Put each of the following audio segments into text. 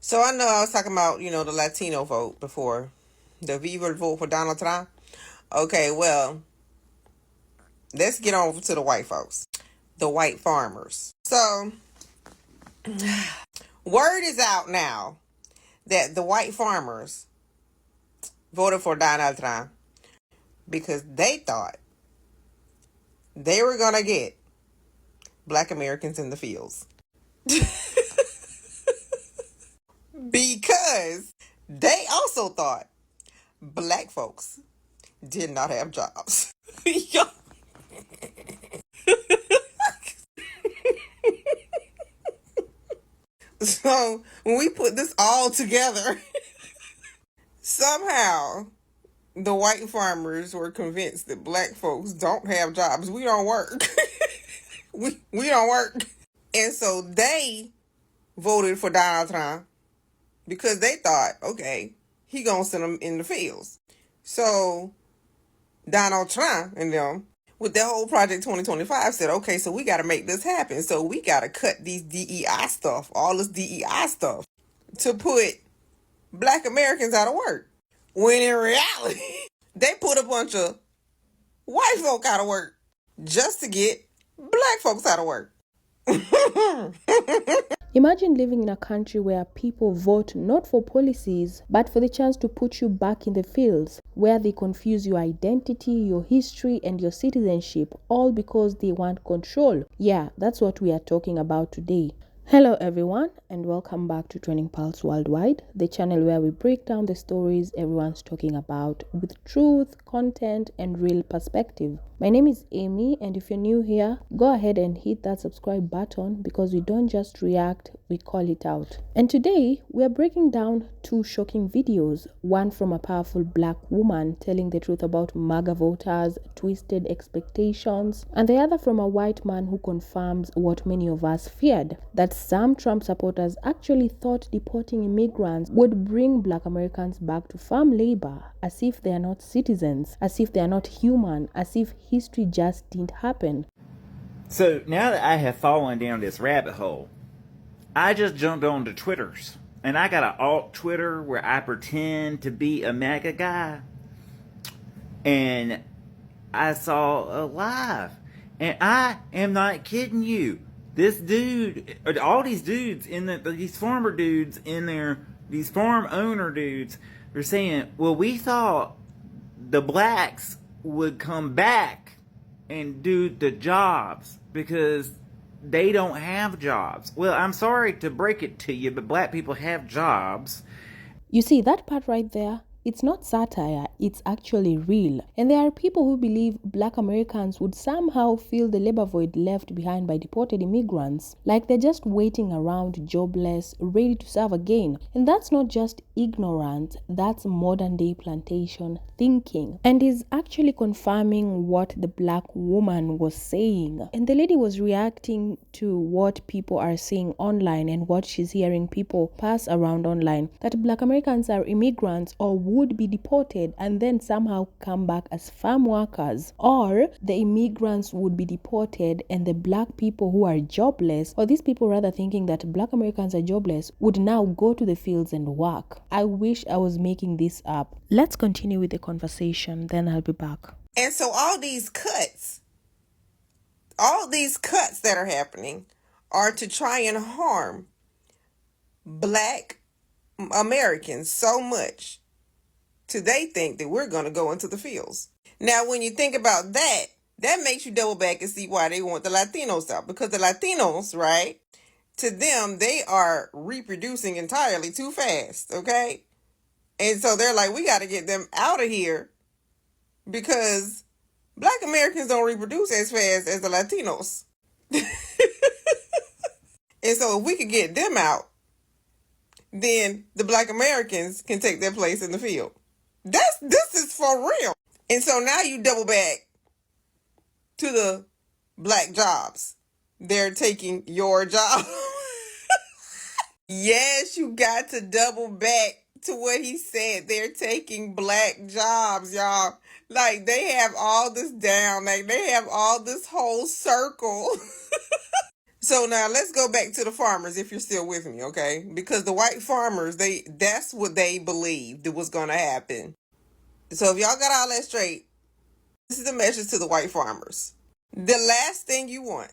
So I know I was talking about, the Latino vote before. The Viva vote for Donald Trump. Okay, well, let's get on to the white folks. The white farmers. So, word is out now that the white farmers voted for Donald Trump because they thought they were going to get Black Americans in the fields. Because they also thought Black folks did not have jobs. So when we put this all together, somehow the white farmers were convinced that Black folks don't have jobs. We don't work. we don't work. And so they voted for Donald Trump because they thought, okay, he gonna send them in the fields. So Donald Trump and them, with their whole Project 2025, said, okay, so we got to make this happen. So we got to cut these DEI stuff, all this DEI stuff, to put Black Americans out of work. When in reality, they put a bunch of white folk out of work just to get Black folks out of work. Imagine living in a country where people vote not for policies, but for the chance to put you back in the fields, where they confuse your identity, your history, and your citizenship, all because they want control. Yeah, that's what we are talking about today. Hello everyone, and welcome back to Training Pulse Worldwide, the channel where we break down the stories everyone's talking about with truth, content, and real perspective. My name is Amy, and if you're new here, go ahead and hit that subscribe button because we don't just react, we call it out. And today, we are breaking down two shocking videos, one from a powerful Black woman telling the truth about MAGA voters, twisted expectations, and the other from a white man who confirms what many of us feared, that some Trump supporters actually thought deporting immigrants would bring Black Americans back to farm labor, as if they are not citizens, as if they are not human, as if history just didn't happen. So now that I have fallen down this rabbit hole, I just jumped onto Twitter's. And I got an alt Twitter where I pretend to be a MAGA guy. And I saw a live. And I am not kidding you. This dude, all these dudes, these farmer dudes in there, these farm owner dudes, are saying, well, we thought the blacks would come back and do the jobs because they don't have jobs. Well, I'm sorry to break it to you, but Black people have jobs. You see, that part right there, it's not satire, it's actually real. And there are people who believe Black Americans would somehow fill the labor void left behind by deported immigrants. Like they're just waiting around, jobless, ready to serve again. And that's not just ignorance, that's modern day plantation thinking. And is actually confirming what the Black woman was saying. And the lady was reacting to what people are saying online and what she's hearing people pass around online. That Black Americans are immigrants or would be deported and then somehow come back as farm workers, or the immigrants would be deported and the Black people who are jobless, or these people rather thinking that Black Americans are jobless, would now go to the fields and work. I wish I was making this up. Let's continue with the conversation, then I'll be back. And so all these cuts that are happening are to try and harm Black Americans so much till they think that we're going to go into the fields. Now, when you think about that, that makes you double back and see why they want the Latinos out. Because the Latinos, right, to them, they are reproducing entirely too fast, okay? And so they're like, we got to get them out of here because Black Americans don't reproduce as fast as the Latinos. And so if we could get them out, then the Black Americans can take their place in the field. This is for real. And so now you double back to the Black jobs. They're taking your job. Yes, you got to double back to what he said. They're taking Black jobs, y'all. Like, they have all this down. Like, they have all this whole circle. So now let's go back to the farmers if you're still with me, okay? Because the white farmers, that's what they believed was going to happen. So if y'all got all that straight, this is the message to the white farmers. The last thing you want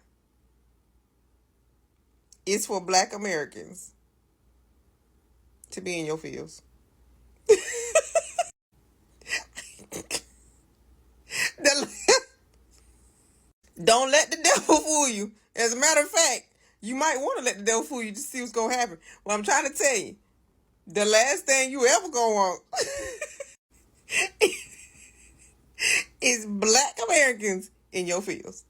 is for Black Americans to be in your fields. Don't let the devil fool you. As a matter of fact, you might want to let the devil fool you to see what's going to happen. Well, I'm trying to tell you, the last thing you ever going to want is Black Americans in your fields.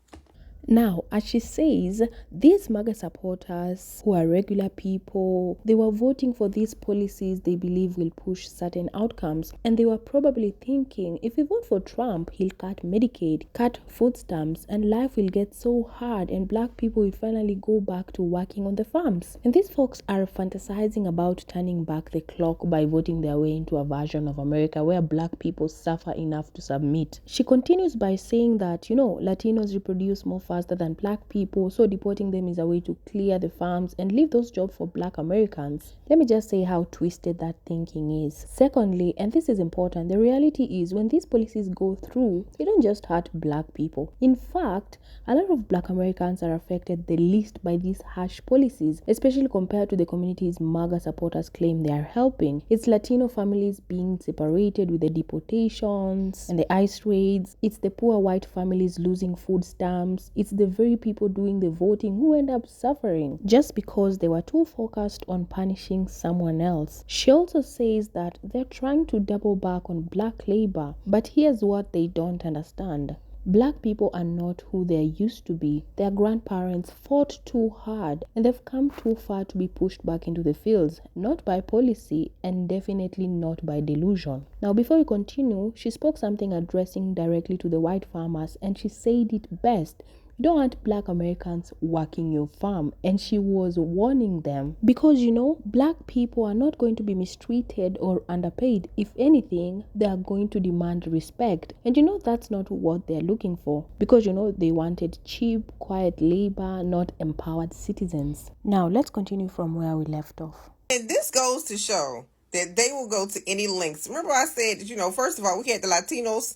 Now, as she says, these MAGA supporters who are regular people, they were voting for these policies they believe will push certain outcomes. And they were probably thinking, if we vote for Trump, he'll cut Medicaid, cut food stamps, and life will get so hard and Black people will finally go back to working on the farms. And these folks are fantasizing about turning back the clock by voting their way into a version of America where Black people suffer enough to submit. She continues by saying that, Latinos reproduce more faster than Black people, so deporting them is a way to clear the farms and leave those jobs for Black Americans. Let me just say how twisted that thinking is. Secondly, and this is important, the reality is when these policies go through, they don't just hurt Black people. In fact, a lot of Black Americans are affected the least by these harsh policies, especially compared to the communities MAGA supporters claim they are helping. It's Latino families being separated with the deportations and the ICE raids. It's the poor white families losing food stamps. It's the very people doing the voting who end up suffering just because they were too focused on punishing someone else. She also says that they're trying to double back on Black labor, but here's what they don't understand. Black people are not who they used to be. Their grandparents fought too hard and they've come too far to be pushed back into the fields, not by policy and definitely not by delusion. Now, before we continue, she spoke something addressing directly to the white farmers and she said it best. You don't want Black Americans working your farm, and she was warning them because Black people are not going to be mistreated or underpaid. If anything, they are going to demand respect, and that's not what they're looking for because they wanted cheap, quiet labor, not empowered citizens. Now let's continue from where we left off. And this goes to show that they will go to any lengths. Remember I said that, first of all, we had the Latinos,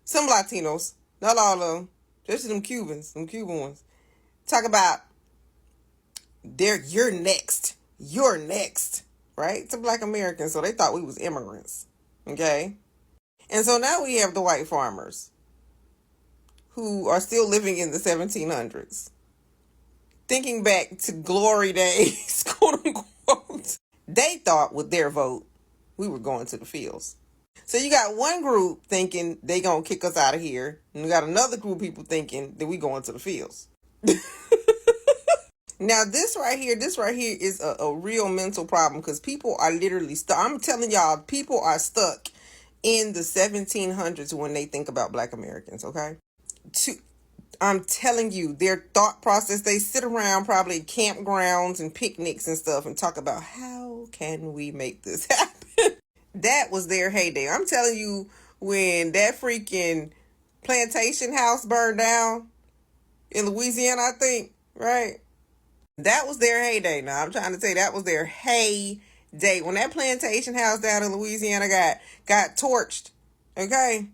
some Latinos, not all of them, just them Cuban ones, talk about you're next, right? To Black Americans, so they thought we was immigrants, okay? And so now we have the white farmers who are still living in the 1700s, thinking back to glory days, quote unquote. They thought with their vote, we were going to the fields. So you got one group thinking they gonna kick us out of here, and you got another group of people thinking that we going to the fields. Now this right here is a real mental problem because people are literally stuck. I'm telling y'all, people are stuck in the 1700s when they think about Black Americans, okay? I'm telling you, their thought process, they sit around probably campgrounds and picnics and stuff and talk about how can we make this happen? That was their heyday. I'm telling you, when that freaking plantation house burned down in Louisiana, I think, right? That was their heyday. Now, I'm trying to tell you, that was their heyday. When that plantation house down in Louisiana got torched, okay?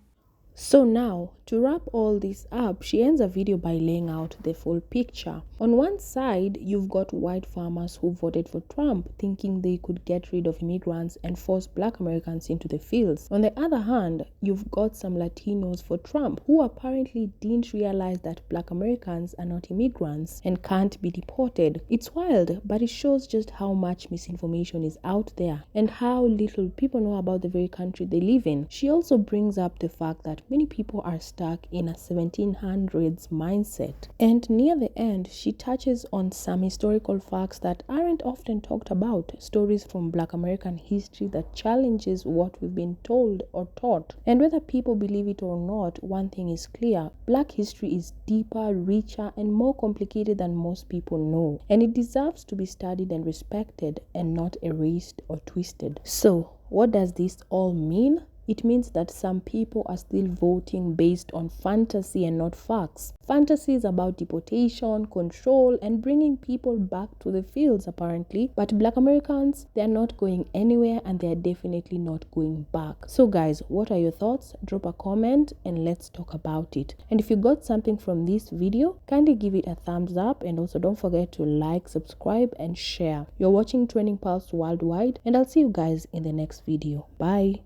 So now, to wrap all this up, she ends a video by laying out the full picture. On one side, you've got white farmers who voted for Trump, thinking they could get rid of immigrants and force Black Americans into the fields. On the other hand, you've got some Latinos for Trump, who apparently didn't realize that Black Americans are not immigrants and can't be deported. It's wild, but it shows just how much misinformation is out there and how little people know about the very country they live in. She also brings up the fact that many people are stuck in a 1700s mindset. And near the end, she touches on some historical facts that aren't often talked about, stories from Black American history that challenges what we've been told or taught. And whether people believe it or not, one thing is clear: Black history is deeper, richer, and more complicated than most people know. And it deserves to be studied and respected and not erased or twisted. So, what does this all mean? it means that some people are still voting based on fantasy and not facts. Fantasy is about deportation, control, and bringing people back to the fields apparently. But Black Americans, they are not going anywhere and they are definitely not going back. So guys, what are your thoughts? Drop a comment and let's talk about it. And if you got something from this video, kindly give it a thumbs up, and also don't forget to like, subscribe, and share. You're watching Trending Pulse Worldwide, and I'll see you guys in the next video. Bye.